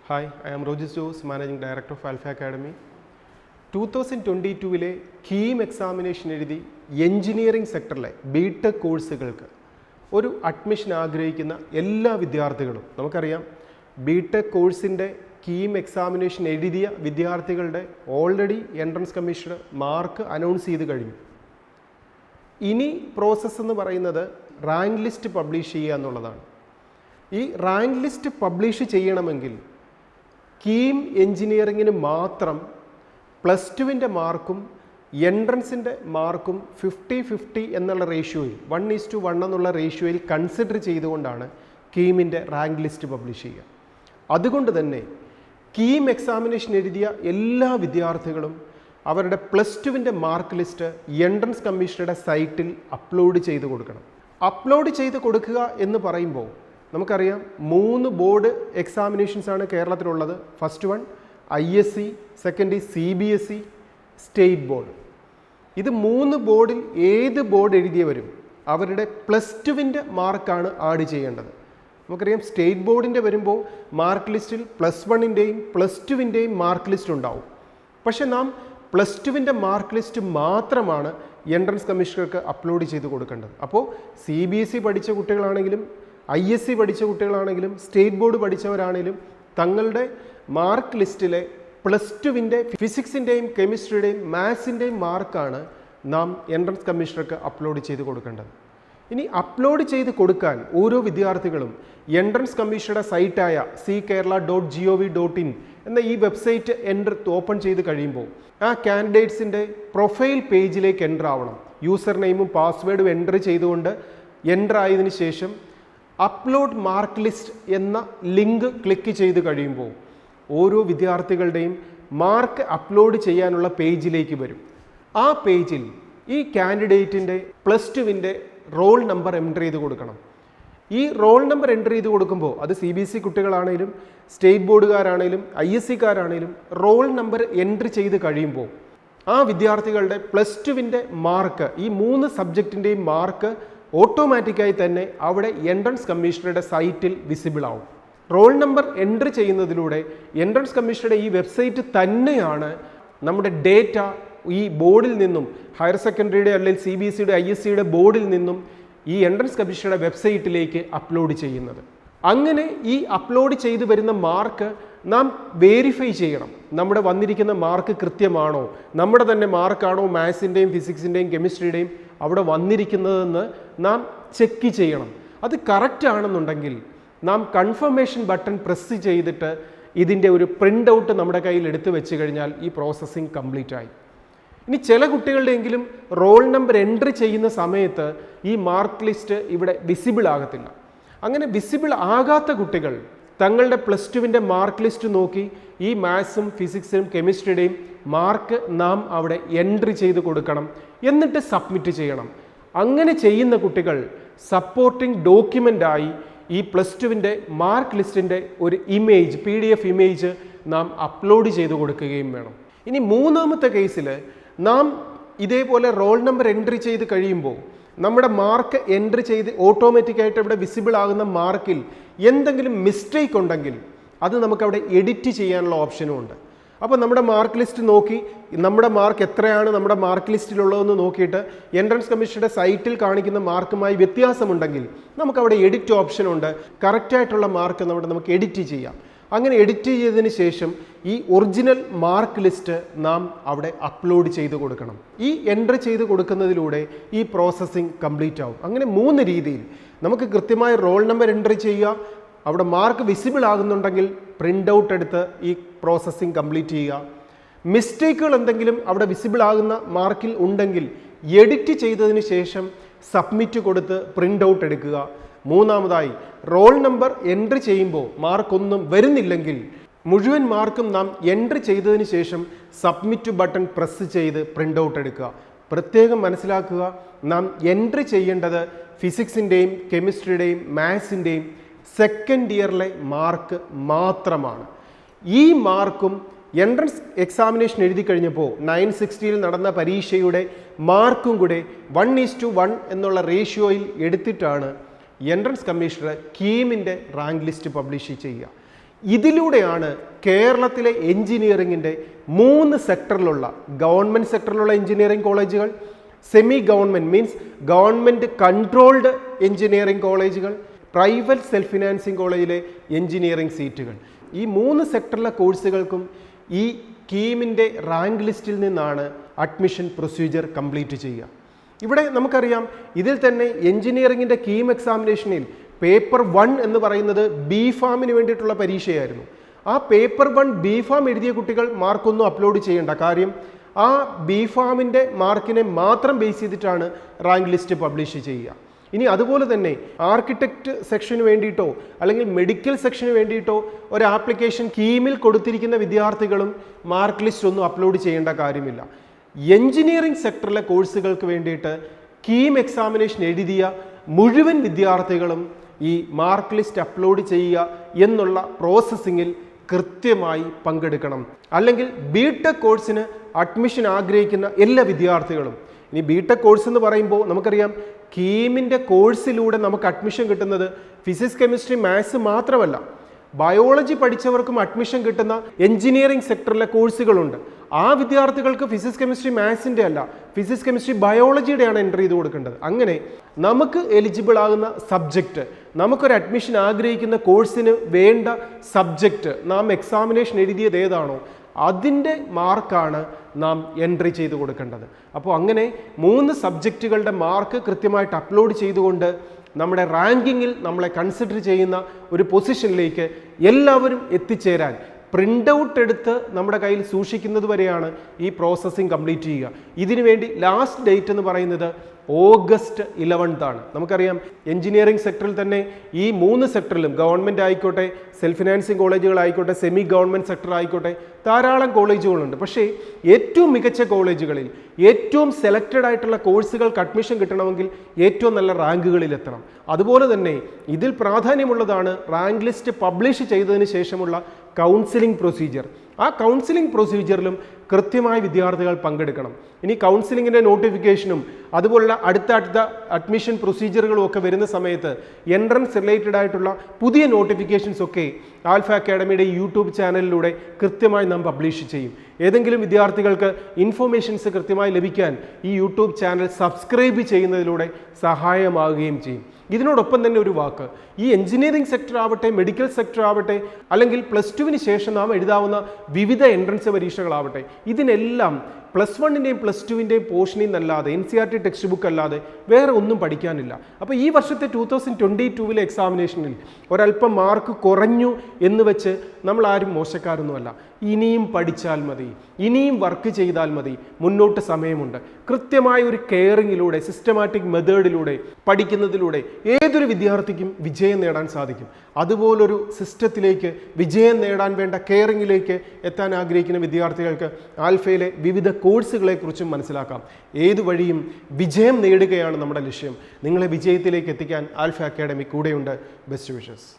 Hi, I am Rojis Jose, Managing Director of Alpha Academy. 2022 Keam examination എഴുതി engineering സെക്ടറിലെ BTech കോഴ്സുകൾക്ക് ഒരു admission ആഗ്രഹിക്കുന്ന എല്ലാ വിദ്യാർത്ഥികളും നമുക്കറിയാം ബിടെക് കോഴ്സിൻ്റെ കീം എക്സാമിനേഷൻ എഴുതിയ വിദ്യാർത്ഥികളുടെ already entrance commission mark announce ചെയ്ത് കഴിഞ്ഞു. ഇനി പ്രോസസ്സ് എന്ന് പറയുന്നത് റാങ്ക് ലിസ്റ്റ് പബ്ലിഷ് ചെയ്യുക എന്നുള്ളതാണ്. ഈ റാങ്ക് ലിസ്റ്റ് പബ്ലിഷ് ചെയ്യണമെങ്കിൽ കീം എഞ്ചിനീയറിങ്ങിന് മാത്രം +2 മാർക്കും എൻട്രൻസിൻ്റെ മാർക്കും 50-50 എന്നുള്ള റേഷ്യോയിൽ 1:1 എന്നുള്ള റേഷ്യോയിൽ കൺസിഡർ ചെയ്തുകൊണ്ടാണ് കീമിൻ്റെ റാങ്ക് ലിസ്റ്റ് പബ്ലിഷ് ചെയ്യുക. അതുകൊണ്ട് തന്നെ കീം എക്സാമിനേഷൻ എഴുതിയ എല്ലാ വിദ്യാർത്ഥികളും അവരുടെ +2 മാർക്ക് ലിസ്റ്റ് എൻട്രൻസ് കമ്മീഷനുടെ സൈറ്റിൽ അപ്ലോഡ് ചെയ്ത് കൊടുക്കണം. അപ്ലോഡ് ചെയ്ത് കൊടുക്കുക എന്ന് പറയുമ്പോൾ നമുക്കറിയാം 3 ബോർഡ് എക്സാമിനേഷൻസ് ആണ് കേരളത്തിലുള്ളത്. First one ISC, second CBSE, state board. ഇത് 3 ബോർഡിൽ ഏത് ബോർഡ് എഴുതിയവരും അവരുടെ +2 മാർക്കാണ് ആഡ് ചെയ്യേണ്ടത്. നമുക്കറിയാം സ്റ്റേറ്റ് ബോർഡിൻ്റെ വരുമ്പോൾ മാർക്ക് ലിസ്റ്റിൽ +1-ൻ്റെയും +2-ൻ്റെയും മാർക്ക് ലിസ്റ്റ് ഉണ്ടാവും. പക്ഷെ നാം +2 മാർക്ക് ലിസ്റ്റ് മാത്രമാണ് എൻട്രൻസ് കമ്മീഷണർക്ക് അപ്ലോഡ് ചെയ്ത് കൊടുക്കേണ്ടത്. അപ്പോൾ CBSE പഠിച്ച കുട്ടികളാണെങ്കിലും ISC പഠിച്ച കുട്ടികളാണെങ്കിലും സ്റ്റേറ്റ് ബോർഡ് പഠിച്ചവരാണെങ്കിലും തങ്ങളുടെ മാർക്ക് ലിസ്റ്റിലെ +2-ൻ്റെ ഫിസിക്സിൻ്റെയും കെമിസ്ട്രിയുടെയും മാത്സിൻ്റെയും മാർക്കാണ് നാം എൻട്രൻസ് കമ്മീഷണർക്ക് അപ്ലോഡ് ചെയ്ത് കൊടുക്കേണ്ടത്. ഇനി അപ്ലോഡ് ചെയ്ത് കൊടുക്കാൻ ഓരോ വിദ്യാർത്ഥികളും എൻട്രൻസ് കമ്മീഷനുടെ സൈറ്റായ ckerala.gov.in എന്ന ഈ വെബ്സൈറ്റ് ഓപ്പൺ ചെയ്ത് കഴിയുമ്പോൾ ആ കാൻഡിഡേറ്റ്സിൻ്റെ പ്രൊഫൈൽ പേജിലേക്ക് എൻ്റർ ആവണം. യൂസർ നെയിമും പാസ്വേഡും എൻ്റർ ചെയ്തുകൊണ്ട് എൻ്റർ ആയതിനു ശേഷം അപ്ലോഡ് മാർക്ക് ലിസ്റ്റ് എന്ന ലിങ്ക് ക്ലിക്ക് ചെയ്ത് കഴിയുമ്പോൾ ഓരോ വിദ്യാർത്ഥികളുടെയും മാർക്ക് അപ്ലോഡ് ചെയ്യാനുള്ള പേജിലേക്ക് വരും. ആ പേജിൽ ഈ കാൻഡിഡേറ്റിൻ്റെ +2-ൻ്റെ റോൾ നമ്പർ എൻ്റർ ചെയ്ത് കൊടുക്കണം. ഈ റോൾ നമ്പർ എൻ്റർ ചെയ്ത് കൊടുക്കുമ്പോൾ അത് CBSE കുട്ടികളാണെങ്കിലും സ്റ്റേറ്റ് ബോർഡുകാരാണെങ്കിലും ISC-കാരാണെങ്കിലും റോൾ നമ്പർ എൻ്റർ ചെയ്ത് കഴിയുമ്പോൾ ആ വിദ്യാർത്ഥികളുടെ +2-ൻ്റെ മാർക്ക് ഈ 3 സബ്ജക്റ്റിൻ്റെയും മാർക്ക് ഓട്ടോമാറ്റിക്കായി തന്നെ അവിടെ എൻട്രൻസ് കമ്മീഷണറുടെ സൈറ്റിൽ വിസിബിൾ ആവും. റോൾ നമ്പർ എൻ്റർ ചെയ്യുന്നതിലൂടെ എൻട്രൻസ് കമ്മീഷണറുടെ ഈ വെബ്സൈറ്റ് തന്നെയാണ് നമ്മുടെ ഡേറ്റ ഈ ബോർഡിൽ നിന്നും ഹയർ സെക്കൻഡറിയുടെ അല്ലെങ്കിൽ CBSE-യുടെ ISC-യുടെ ബോർഡിൽ നിന്നും ഈ എൻട്രൻസ് കമ്മീഷണറുടെ വെബ്സൈറ്റിലേക്ക് അപ്ലോഡ് ചെയ്യുന്നത്. അങ്ങനെ ഈ അപ്ലോഡ് ചെയ്തു വരുന്ന മാർക്ക് നാം വേരിഫൈ ചെയ്യണം. നമ്മുടെ വന്നിരിക്കുന്ന മാർക്ക് കൃത്യമാണോ, നമ്മുടെ തന്നെ മാർക്കാണോ മാത്സിൻ്റെയും ഫിസിക്സിൻ്റെയും കെമിസ്ട്രിയുടെയും അവിടെ വന്നിരിക്കുന്നതെന്ന് നാം ചെക്ക് ചെയ്യണം. അത് കറക്റ്റ് ആണെന്നുണ്ടെങ്കിൽ നാം കൺഫർമേഷൻ ബട്ടൺ പ്രസ് ചെയ്തിട്ട് ഇതിൻ്റെ ഒരു പ്രിൻ്റ് ഔട്ട് നമ്മുടെ കയ്യിൽ എടുത്തു വെച്ച് കഴിഞ്ഞാൽ ഈ പ്രോസസ്സിങ് കംപ്ലീറ്റ് ആയി. ഇനി ചില കുട്ടികളുടെയെങ്കിലും റോൾ നമ്പർ എൻട്രി ചെയ്യുന്ന സമയത്ത് ഈ മാർക്ക് ലിസ്റ്റ് ഇവിടെ വിസിബിൾ ആകത്തില്ല. അങ്ങനെ വിസിബിൾ ആകാത്ത കുട്ടികൾ തങ്ങളുടെ +2-ൻ്റെ മാർക്ക് ലിസ്റ്റ് നോക്കി ഈ മാത്സും ഫിസിക്സും കെമിസ്ട്രിയുടെയും മാർക്ക് നാം അവിടെ എൻട്രി ചെയ്ത് കൊടുക്കണം. എന്നിട്ട് സബ്മിറ്റ് ചെയ്യണം. അങ്ങനെ ചെയ്യുന്ന കുട്ടികൾ സപ്പോർട്ടിംഗ് ഡോക്യുമെൻ്റായി ഈ +2-ൻ്റെ മാർക്ക് ലിസ്റ്റിൻ്റെ ഒരു ഇമേജ് PDF ഇമേജ് നാം അപ്ലോഡ് ചെയ്ത് കൊടുക്കുകയും വേണം. ഇനി 3ാമത്തെ കേസിൽ നാം ഇതേപോലെ റോൾ നമ്പർ എൻട്രി ചെയ്ത് കഴിയുമ്പോൾ നമ്മുടെ മാർക്ക് എൻട്രി ചെയ്ത് ഓട്ടോമാറ്റിക്കായിട്ട് ഇവിടെ വിസിബിൾ ആകുന്ന മാർക്കിൽ എന്തെങ്കിലും മിസ്റ്റേക്ക് ഉണ്ടെങ്കിൽ അത് നമുക്കവിടെ എഡിറ്റ് ചെയ്യാനുള്ള ഓപ്ഷനും ഉണ്ട്. അപ്പോൾ നമ്മുടെ മാർക്ക് ലിസ്റ്റ് നോക്കി നമ്മുടെ മാർക്ക് എത്രയാണ് നമ്മുടെ മാർക്ക് ലിസ്റ്റിലുള്ളതെന്ന് നോക്കിയിട്ട് എൻട്രൻസ് കമ്മീഷനുടെ സൈറ്റിൽ കാണിക്കുന്ന മാർക്കുമായി വ്യത്യാസമുണ്ടെങ്കിൽ നമുക്കവിടെ എഡിറ്റ് ഓപ്ഷൻ ഉണ്ട്. കറക്റ്റായിട്ടുള്ള മാർക്ക് നമുക്ക് എഡിറ്റ് ചെയ്യാം. അങ്ങനെ എഡിറ്റ് ചെയ്തതിന് ശേഷം ഈ ഒറിജിനൽ മാർക്ക് ലിസ്റ്റ് നാം അവിടെ അപ്ലോഡ് ചെയ്ത് കൊടുക്കണം. ഈ എൻട്രി ചെയ്ത് കൊടുക്കുന്നതിലൂടെ ഈ പ്രോസസ്സിങ് കംപ്ലീറ്റ് ആവും. അങ്ങനെ 3 രീതിയിൽ നമുക്ക് കൃത്യമായ റോൾ നമ്പർ എൻട്രി ചെയ്യുക, അവിടെ മാർക്ക് വിസിബിൾ ആകുന്നുണ്ടെങ്കിൽ പ്രിൻ്റ് ഔട്ട് എടുത്ത് ഈ പ്രോസസ്സിങ് കംപ്ലീറ്റ് ചെയ്യുക, മിസ്റ്റേക്കുകൾ എന്തെങ്കിലും അവിടെ വിസിബിൾ ആകുന്ന മാർക്കിൽ ഉണ്ടെങ്കിൽ എഡിറ്റ് ചെയ്തതിന് ശേഷം സബ്മിറ്റ് കൊടുത്ത് പ്രിൻ്റ് ഔട്ട് എടുക്കുക. 3ാമതായി റോൾ നമ്പർ എൻട്രി ചെയ്യുമ്പോൾ മാർക്കൊന്നും വരുന്നില്ലെങ്കിൽ മുഴുവൻ മാർക്കും നാം എൻട്രി ചെയ്തതിന് ശേഷം സബ്മിറ്റ് ബട്ടൺ പ്രസ് ചെയ്ത് പ്രിൻ്റ് ഔട്ട് എടുക്കുക. പ്രത്യേകം മനസ്സിലാക്കുക, നാം എൻട്രി ചെയ്യേണ്ടത് ഫിസിക്സിൻ്റെയും കെമിസ്ട്രിയുടെയും മാത്സിൻ്റെയും സെക്കൻഡ് ഇയറിലെ മാർക്ക് മാത്രമാണ്. ഈ മാർക്കും എൻട്രൻസ് എക്സാമിനേഷൻ എഴുതി കഴിഞ്ഞപ്പോൾ 960 നടന്ന പരീക്ഷയുടെ മാർക്കും കൂടെ 1:1 എന്നുള്ള റേഷ്യോയിൽ എടുത്തിട്ടാണ് എൻട്രൻസ് കമ്മീഷണർ കീമിൻ്റെ റാങ്ക് ലിസ്റ്റ് പബ്ലിഷ് ചെയ്യുക. ഇതിലൂടെയാണ് കേരളത്തിലെ എഞ്ചിനീയറിംഗിൻ്റെ 3 സെക്ടറിലുള്ള ഗവൺമെൻറ് സെക്ടറിലുള്ള എഞ്ചിനീയറിംഗ് കോളേജുകൾ, semi government means government controlled engineering കോളേജുകൾ, പ്രൈവറ്റ് സെൽഫ് ഫിനാൻസിങ് കോളേജിലെ എഞ്ചിനീയറിംഗ് സീറ്റുകൾ, ഈ 3 സെക്ടറിലെ കോഴ്സുകൾക്കും ഈ കീമിൻ്റെ റാങ്ക് ലിസ്റ്റിൽ നിന്നാണ് അഡ്മിഷൻ പ്രൊസീജിയർ കംപ്ലീറ്റ് ചെയ്യുക. ഇവിടെ നമുക്കറിയാം, ഇതിൽ തന്നെ എഞ്ചിനീയറിംഗിൻ്റെ കീം എക്സാമിനേഷനിൽ പേപ്പർ 1 എന്ന് പറയുന്നത് ബി ഫാമിന് വേണ്ടിയിട്ടുള്ള പരീക്ഷയായിരുന്നു. ആ പേപ്പർ 1 ബി ഫാം എഴുതിയ കുട്ടികൾ മാർക്കൊന്നും അപ്ലോഡ് ചെയ്യേണ്ട. കാര്യം ആ ബി ഫാമിൻ്റെ മാർക്കിനെ മാത്രം ബേസ് ചെയ്തിട്ടാണ് റാങ്ക് ലിസ്റ്റ് പബ്ലിഷ് ചെയ്യുക. ഇനി അതുപോലെ തന്നെ ആർക്കിടെക്റ്റ് സെക്ഷന് വേണ്ടിയിട്ടോ അല്ലെങ്കിൽ മെഡിക്കൽ സെക്ഷന് വേണ്ടിയിട്ടോ ഒരു ആപ്ലിക്കേഷൻ കീമിൽ കൊടുത്തിരിക്കുന്ന വിദ്യാർത്ഥികളും മാർക്ക് ലിസ്റ്റ് ഒന്നും അപ്ലോഡ് ചെയ്യേണ്ട കാര്യമില്ല. എഞ്ചിനീയറിംഗ് സെക്ടറിലെ കോഴ്സുകൾക്ക് വേണ്ടിയിട്ട് കീം എക്സാമിനേഷൻ എഴുതിയ മുഴുവൻ വിദ്യാർത്ഥികളും ഈ മാർക്ക് ലിസ്റ്റ് അപ്ലോഡ് ചെയ്യുക എന്നുള്ള പ്രോസസ്സിങ്ങിൽ കൃത്യമായി പങ്കെടുക്കണം. അല്ലെങ്കിൽ ബിടെക് കോഴ്സിന് അഡ്മിഷൻ ആഗ്രഹിക്കുന്ന എല്ലാ വിദ്യാർത്ഥികളും, ഇനി ബിടെക് കോഴ്സ് എന്ന് പറയുമ്പോൾ നമുക്കറിയാം കീമിൻ്റെ കോഴ്സിലൂടെ നമുക്ക് അഡ്മിഷൻ കിട്ടുന്നത് ഫിസിക്സ്, കെമിസ്ട്രി, മാത്സ് മാത്രമല്ല, ബയോളജി പഠിച്ചവർക്കും അഡ്മിഷൻ കിട്ടുന്ന എഞ്ചിനീയറിംഗ് സെക്ടറിലെ കോഴ്സുകളുണ്ട്. ആ വിദ്യാർത്ഥികൾക്ക് ഫിസിക്സ്, കെമിസ്ട്രി, മാത്സിൻ്റെ അല്ല, ഫിസിക്സ്, കെമിസ്ട്രി, ബയോളജിയുടെയാണ് എൻട്രി ചെയ്ത് കൊടുക്കേണ്ടത്. അങ്ങനെ നമുക്ക് എലിജിബിൾ ആകുന്ന സബ്ജക്റ്റ്, നമുക്കൊരു അഡ്മിഷൻ ആഗ്രഹിക്കുന്ന കോഴ്സിന് വേണ്ട സബ്ജക്റ്റ് നാം എക്സാമിനേഷൻ എഴുതിയത് ഏതാണോ അതിൻ്റെ മാർക്കാണ് നാം എൻട്രി ചെയ്ത് കൊടുക്കേണ്ടത്. അപ്പോൾ അങ്ങനെ 3 സബ്ജക്റ്റുകളുടെ മാർക്ക് കൃത്യമായിട്ട് അപ്ലോഡ് ചെയ്തുകൊണ്ട് നമ്മുടെ റാങ്കിങ്ങിൽ നമ്മളെ കൺസിഡർ ചെയ്യുന്ന ഒരു പൊസിഷനിലേക്ക് എല്ലാവരും എത്തിച്ചേരാൻ പ്രിൻ്റ് ഔട്ട് എടുത്ത് നമ്മുടെ കയ്യിൽ സൂക്ഷിക്കുന്നത് വരെയാണ് ഈ പ്രോസസ്സിങ് കംപ്ലീറ്റ് ചെയ്യുക. ഇതിനു വേണ്ടി ലാസ്റ്റ് ഡേറ്റ് എന്ന് പറയുന്നത് ഓഗസ്റ്റ് 11 ആണ്. നമുക്കറിയാം എഞ്ചിനീയറിംഗ് സെക്ടറിൽ തന്നെ ഈ 3 സെക്ടറിലും ഗവൺമെൻറ് ആയിക്കോട്ടെ, സെൽഫ് ഫിനാൻസിങ് കോളേജുകളായിക്കോട്ടെ, സെമി ഗവൺമെൻറ് സെക്ടർ ആയിക്കോട്ടെ, ധാരാളം കോളേജുകളുണ്ട്. പക്ഷേ ഏറ്റവും മികച്ച കോളേജുകളിൽ ഏറ്റവും സെലക്റ്റഡ് ആയിട്ടുള്ള കോഴ്സുകൾക്ക് അഡ്മിഷൻ കിട്ടണമെങ്കിൽ ഏറ്റവും നല്ല റാങ്കുകളിൽ എത്തണം. അതുപോലെ തന്നെ ഇതിൽ പ്രാധാന്യമുള്ളതാണ് റാങ്ക് ലിസ്റ്റ് പബ്ലിഷ് ചെയ്തതിന് ശേഷമുള്ള കൗൺസിലിംഗ് പ്രൊസീജിയർ. ആ കൗൺസിലിംഗ് പ്രൊസീജിയറിലും കൃത്യമായി വിദ്യാർത്ഥികൾ പങ്കെടുക്കണം. ഇനി കൗൺസിലിങ്ങിൻ്റെ നോട്ടിഫിക്കേഷനും അതുപോലുള്ള അടുത്ത അഡ്മിഷൻ പ്രൊസീജിയറുകളും ഒക്കെ വരുന്ന സമയത്ത് എൻട്രൻസ് റിലേറ്റഡ് ആയിട്ടുള്ള പുതിയ നോട്ടിഫിക്കേഷൻസ് ഒക്കെ ആൽഫ അക്കാഡമിയുടെ യൂട്യൂബ് ചാനലിലൂടെ കൃത്യമായി നാം പബ്ലിഷ് ചെയ്യും. ഏതെങ്കിലും വിദ്യാർത്ഥികൾക്ക് ഇൻഫോർമേഷൻസ് കൃത്യമായി ലഭിക്കാൻ ഈ യൂട്യൂബ് ചാനൽ സബ്സ്ക്രൈബ് ചെയ്യുന്നതിലൂടെ സഹായമാവുകയും ചെയ്യും. ഇതിനോടൊപ്പം തന്നെ ഒരു വാക്ക്, ഈ എഞ്ചിനീയറിംഗ് സെക്ടർ ആവട്ടെ, മെഡിക്കൽ സെക്ടർ ആവട്ടെ, അല്ലെങ്കിൽ +2 ശേഷം നാം എഴുതാവുന്ന വിവിധ എൻട്രൻസ് പരീക്ഷകളാവട്ടെ, ഇതിനെല്ലാം +1ൻ്റെയും +2ൻ്റെയും പോർഷനിൽ നിന്നല്ലാതെ NCERT ടെക്സ്റ്റ് ബുക്ക് അല്ലാതെ വേറെ ഒന്നും പഠിക്കാനില്ല. അപ്പോൾ ഈ വർഷത്തെ 2022 എക്സാമിനേഷനിൽ ഒരല്പം മാർക്ക് കുറഞ്ഞു എന്ന് വെച്ച് നമ്മൾ ആരും മോശക്കാരൊന്നുമല്ല. ഇനിയും പഠിച്ചാൽ മതി, ഇനിയും വർക്ക് ചെയ്താൽ മതി, മുന്നോട്ട് സമയമുണ്ട്. കൃത്യമായ ഒരു കെയറിങ്ങിലൂടെ, സിസ്റ്റമാറ്റിക് മെത്തേഡിലൂടെ പഠിക്കുന്നതിലൂടെ ഏതൊരു വിദ്യാർത്ഥിക്കും വിജയം നേടാൻ സാധിക്കും. അതുപോലൊരു സിസ്റ്റത്തിലേക്ക് വിജയം നേടാൻ വേണ്ട കെയറിങ്ങിലേക്ക് എത്താൻ ആഗ്രഹിക്കുന്ന വിദ്യാർത്ഥികൾക്ക് ആൽഫയിലെ വിവിധ കോഴ്സുകളെക്കുറിച്ചും മനസ്സിലാക്കാം. ഏതു വഴിയും വിജയം നേടുകയാണ് നമ്മുടെ ലക്ഷ്യം. നിങ്ങളെ വിജയത്തിലേക്ക് എത്തിക്കാൻ ആൽഫ അക്കാഡമി കൂടെയുണ്ട്. Best wishes.